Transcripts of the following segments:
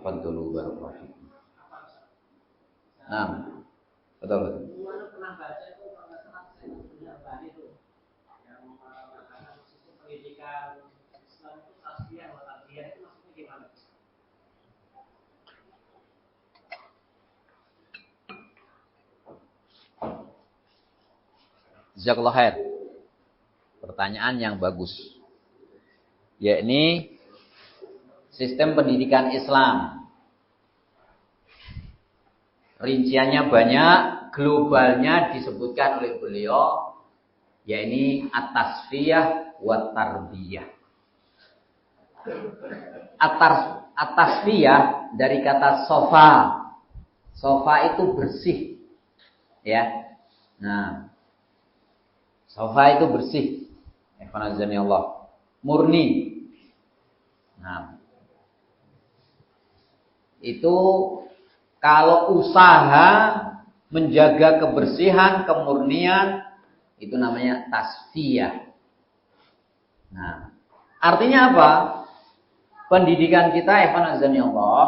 Fadlu barakatuh. Nah, betul. Pernah baca itu kalau salah saya itu yang mengatakan sistem pendidikan Islam itu tasbih atau tarbiyah itu maksudnya gimana? Jazakallahu khair. Pertanyaan yang bagus. Yakni sistem pendidikan Islam. Rinciannya banyak, globalnya disebutkan oleh beliau, yakni at-tasfiyah wa tarbiyah. At-tasfiyah dari kata sofa. Sofa itu bersih, ya. Nah, sofa itu bersih. Allah. Murni. Nah, itu kalau usaha menjaga kebersihan, kemurnian, itu namanya tasfiyah. Nah, artinya apa? Pendidikan kita, Allah,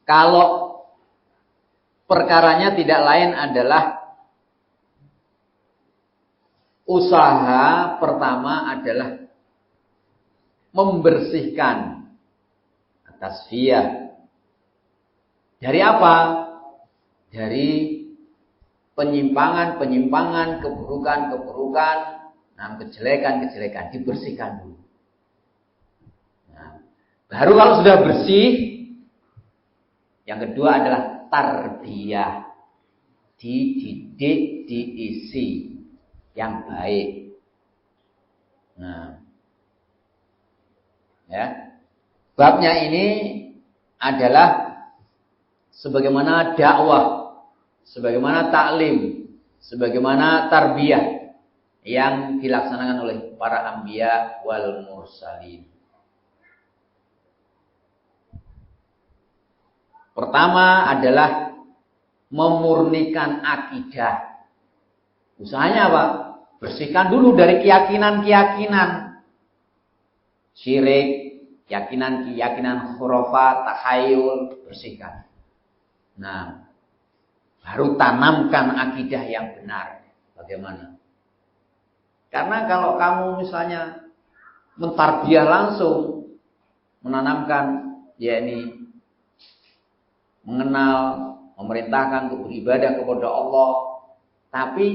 kalau perkaranya tidak lain adalah usaha pertama adalah membersihkan tasfiyah. Dari apa? Dari penyimpangan, keburukan, kejelekan dibersihkan dulu. Nah, baru kalau sudah bersih, yang kedua adalah tarbiyah. Dididik, diisi yang baik. Nah, ya. Babnya ini adalah sebagaimana dakwah, sebagaimana taklim, sebagaimana tarbiyah yang dilaksanakan oleh para anbiya wal mursalin. Pertama adalah memurnikan akidah. Usahanya apa? Bersihkan dulu dari keyakinan-keyakinan syirik, keyakinan khurafat, takhayul, bersihkan. Nah, baru tanamkan akidah yang benar. Bagaimana? Karena kalau kamu misalnya mentarbiyah langsung, menanamkan, yakni mengenal, memerintahkan untuk beribadah kepada Allah, tapi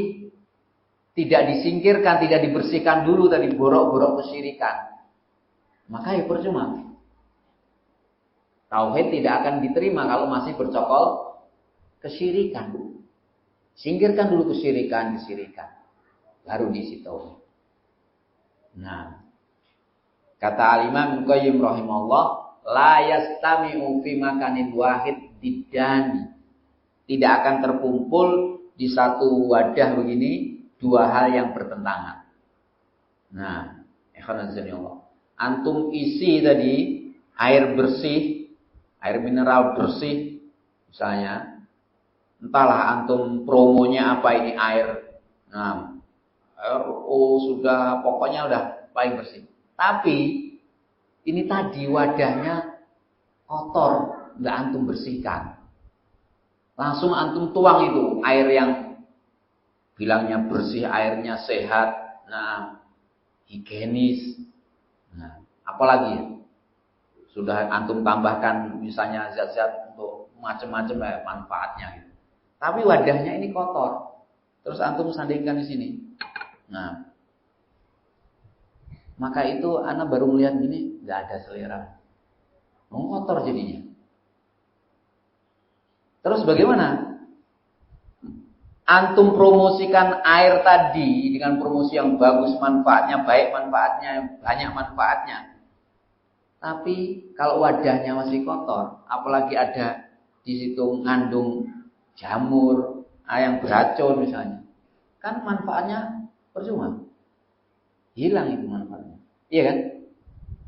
tidak disingkirkan, tidak dibersihkan dulu tadi borok-borok kesyirikan, maka ya percuma. Tauhid tidak akan diterima kalau masih bercokol kesyirikan. Singkirkan dulu kesyirikan, baru diisi tauhid. Nah, kata Al-Imam Ibnu Qayyim rahimahullah, la yastami'u fi makanin wahid didani. Tidak akan terkumpul di satu wadah begini dua hal yang bertentangan. Nah, ikhwanazanillah, antum isi tadi air bersih, air mineral bersih, misalnya, entahlah antum promonya apa ini air. Nah, sudah pokoknya udah paling bersih. Tapi ini tadi wadahnya kotor, nggak antum bersihkan. Langsung antum tuang itu air yang bilangnya bersih, airnya sehat, nah higienis. Nah, apalagi ya? Sudah antum tambahkan misalnya zat-zat untuk macam-macam manfaatnya gitu. Tapi wadahnya ini kotor. Terus antum sandingkan di sini. Nah, maka itu anak baru melihat gini, nggak ada selera. Kotor jadinya. Terus bagaimana? Antum promosikan air tadi dengan promosi yang bagus, manfaatnya baik, manfaatnya banyak manfaatnya. Tapi kalau wadahnya masih kotor, apalagi ada di situ ngandung jamur, yang beracun misalnya, kan manfaatnya percuma. Hilang itu manfaatnya. Iya kan?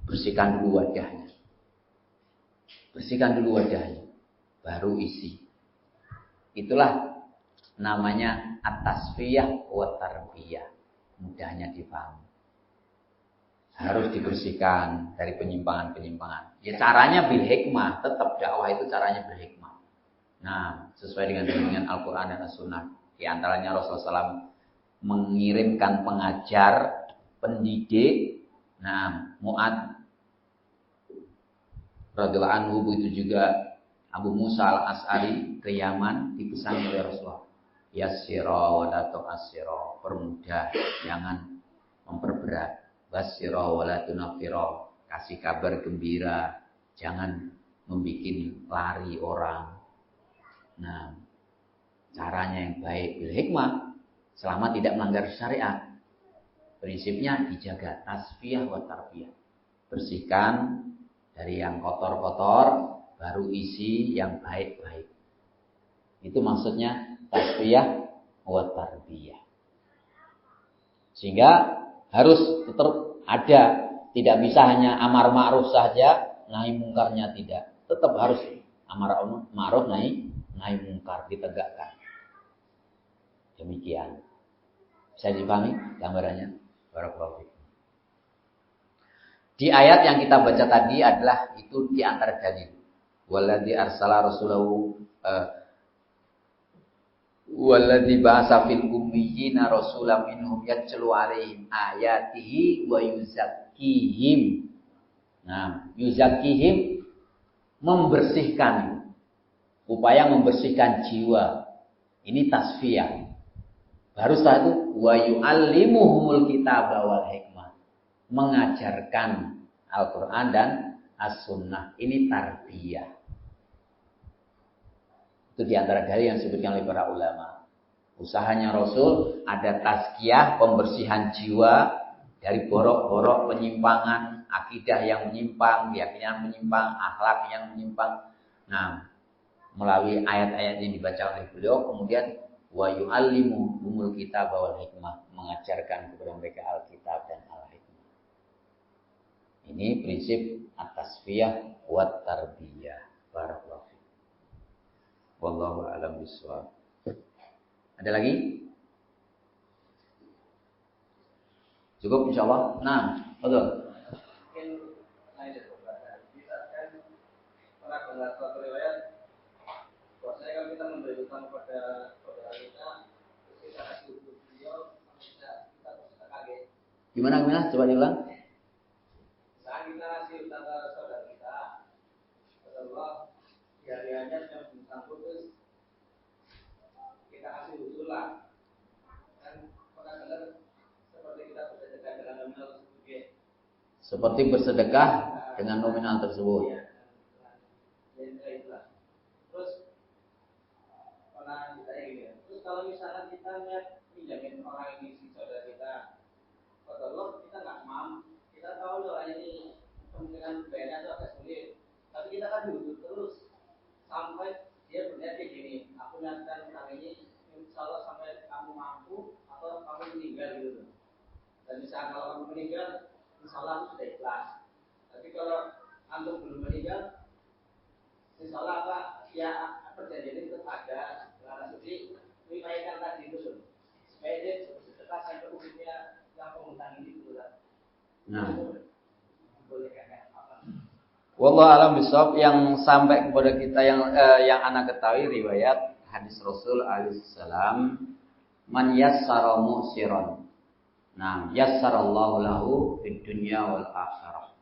Bersihkan dulu wadahnya. Bersihkan dulu wadahnya. Baru isi. Itulah namanya at-tasfiyah wa tarbiyah. Mudahnya dipahami. harus dibersihkan dari penyimpangan-penyimpangan. Ya caranya bil hikmah, tetap dakwah itu caranya bil hikmah. Nah, sesuai dengan bimbingan Al-Quran dan As-Sunnah. Di antaranya Rasulullah SAW mengirimkan pengajar, pendidik. Nah, Mu'ad radhiyallahu anhu itu juga Abu Musa al-As'ari ke Yaman dipesan oleh Rasulullah. Yassira wa la tu'assira, permudah, jangan memperberat. Basyira wa la tunaffira, kasih kabar gembira, jangan membuat lari orang. Nah, caranya yang baik bil hikmah selama tidak melanggar syariat. Prinsipnya dijaga tasfiyah wa tarbiyah. Bersihkan dari yang kotor-kotor, baru isi yang baik-baik. Itu maksudnya tasfiyah wa tarbiyah. Sehingga harus tetap ada, tidak bisa hanya amar ma'ruf saja, nahi mungkarnya tidak. Tetap harus amar ma'ruf, nahi mungkar ditegakkan. Demikian. Bisa dipahami gambarannya? Barakallahu fikum. Di ayat yang kita baca tadi adalah itu di antara dalil. Walladzi arsala rasulahu walladzi ba'atsa fil ummiyina rasulan minhum yatlu 'alaihim ayatihi wa yuzakkihim. Nah, yuzakkihim membersihkan, upaya membersihkan jiwa. Ini tasfiyah. Baru setelah itu wa yu'allimuhumul kitaba wal hikmah, mengajarkan Al-Qur'an dan As-Sunnah. Ini tarbiyah. Itu diantara dalil yang disebutkan oleh para ulama. Usahanya Rasul ada tazkiyah, pembersihan jiwa dari borok-borok penyimpangan, akidah yang menyimpang, keyakinan menyimpang, akhlak yang menyimpang. Nah, melalui ayat-ayat yang dibaca oleh beliau, kemudian wa yu'allimuhumul kitaba wal hikmah, mengajarkan kepada mereka Alkitab dan Al-Hikmah. Ini prinsip at-tasfiyah wa tarbiyah. Barakallahu fiik. Wallahu a'lam bishawab. Ada lagi? Cukup insyaallah. Nah, betul. Mungkin lain dari pembahasan. Bisa kan pernah dengar suatu riwayat bahwasanya kalau kita memberi utang kepada saudara kita, terus kita kasih untuk beliau, kita bisa kaget. Gimana? Coba diulang. Saat kita kasih utang ke saudara kita, Allah hari-harinya sudah bersangkut, terus kita kasih usul lah. Dan pernah dengar seperti kita bersedekah dengan nominal tersebut. Seperti bersedekah dengan nominal tersebut. Ya, itulah. Terus pernah ditanya gitu ya. Terus kalau misalnya kita niat pinjamin orang ini si saudara kita, kata Allah kita nggak mampu, kita tahu loh ini kemungkinan bayarnya itu agak sulit, tapi kita kan duduk terus sampai dia berniat kayak gini, aku niatkan utang ini, insya Allah sampai kamu mampu atau kamu meninggal gitu. Dan misalnya kalau kamu meninggal, insya Allah aku sudah ikhlas. Tapi kalau antum belum meninggal, insya Allah apa ya perjanjian itu ada. Karena suci riwayatkan tadi itu supaya dia sedekah sampai ujungnya yang penghutang ini dulu lah. Nah, boleh kan apa? wallahu alam bishawab. Yang sampai kepada kita yang anak ketahui riwayat hadis Rasul alaihi salam, man yassara mu'siran. Nah, yassarallahu lahu fid dunya wal akhirah.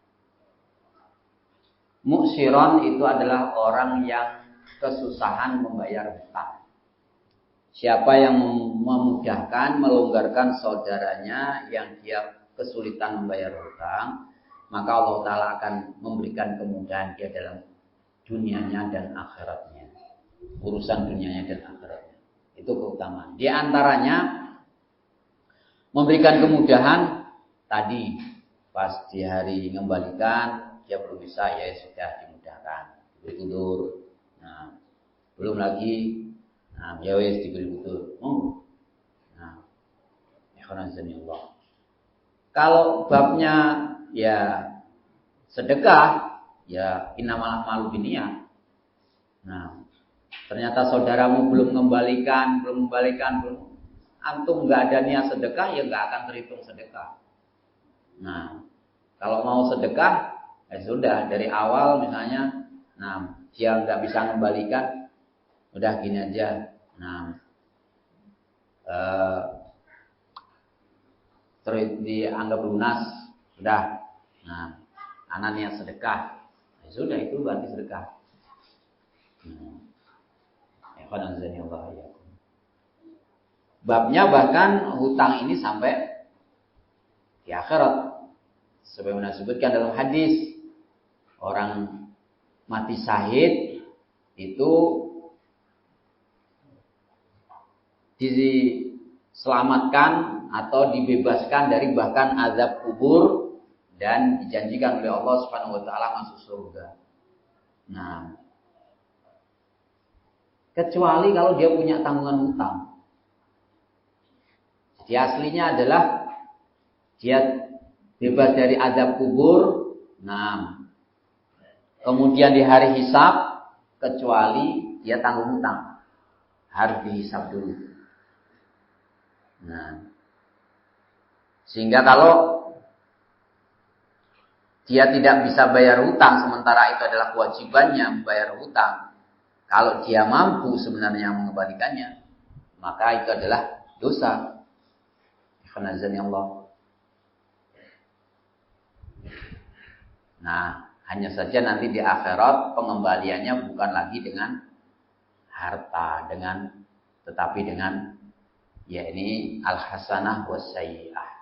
Mu'siran itu adalah orang yang kesusahan membayar hutang. Siapa yang memudahkan, melonggarkan saudaranya yang dia kesulitan membayar hutang, maka Allah Ta'ala akan memberikan kemudahan dia dalam dunianya dan akhiratnya. Urusan dunianya dan akhiratnya. Itu keutamaan. Di antaranya memberikan kemudahan tadi pas di hari mengembalikan dia belum bisa, ya sudah dimudahkan, diberi udur. Nah, belum lagi, nah ya wes diberi udur. Nah, ikhwanazanillah. Kalau babnya ya sedekah, ya innamal a'malu binniyat. Nah, ternyata saudaramu belum membalikkan, belum antum nggak ada niat sedekah, ya nggak akan terhitung sedekah. Nah, Kalau mau sedekah, ya sudah dari awal misalnya, nah dia nggak bisa mengembalikan, udah gini aja, nah terus dianggap lunas, sudah, nah anak niat sedekah, ya sudah itu berarti sedekah. Babnya bahkan hutang ini sampai di akhirat. Sebagaimana disebutkan dalam hadis, orang mati syahid itu diselamatkan atau dibebaskan dari bahkan azab kubur dan dijanjikan oleh Allah Subhanahu wa taala masuk surga. Nah, kecuali kalau dia punya tanggungan hutang. Jadi aslinya adalah dia bebas dari azab kubur. Nah, kemudian di hari hisab, kecuali dia tanggung hutang, harus dihisab dulu. Nah, sehingga kalau dia tidak bisa bayar hutang, sementara itu adalah kewajibannya bayar hutang. Kalau dia mampu sebenarnya mengembalikannya, maka itu adalah dosa. Allah. Nah, hanya saja nanti di akhirat pengembaliannya bukan lagi dengan harta, tetapi dengan yakni al-hasanah was-sayyi'ah.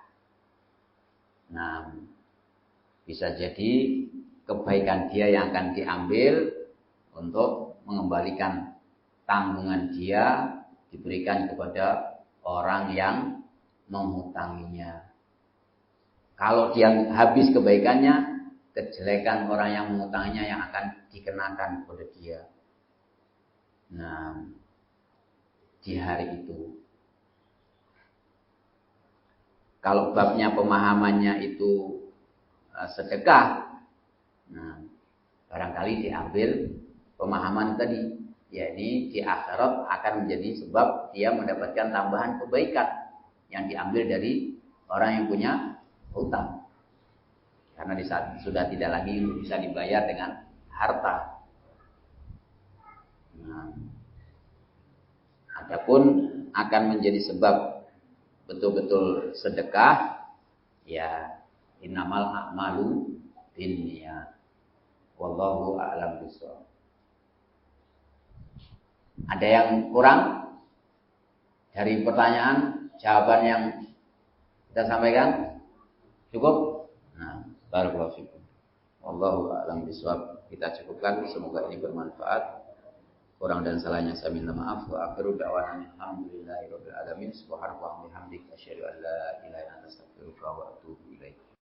Nah, bisa jadi kebaikan dia yang akan diambil untuk mengembalikan tanggungan dia diberikan kepada orang yang menghutanginya. Kalau dia habis kebaikannya, kejelekan orang yang mengutanginya yang akan dikenakan kepada dia. Nah, di hari itu. Kalau babnya pemahamannya itu sedekah, nah barangkali diambil pemahaman tadi, yakni di akhirat akan menjadi sebab dia mendapatkan tambahan kebaikan yang diambil dari orang yang punya hutang. Karena di saat sudah tidak lagi bisa dibayar dengan harta. Nah, adapun akan menjadi sebab betul-betul sedekah, ya innamal a'malu binniyat. Wallahu a'lam bishawab. Ada yang kurang dari pertanyaan, jawaban yang kita sampaikan? Cukup? Nah, barakallahu fikum. Wallahu a'lam bishawab. Kita cukupkan, semoga ini bermanfaat. Kurang dan salahnya saya minta maaf. Wa akhiru da'wana alhamdulillahirabbil alamin. Subhanallah wa bihamdihi asyhadu an la ilaha illa anta astaghfiruka wa atubu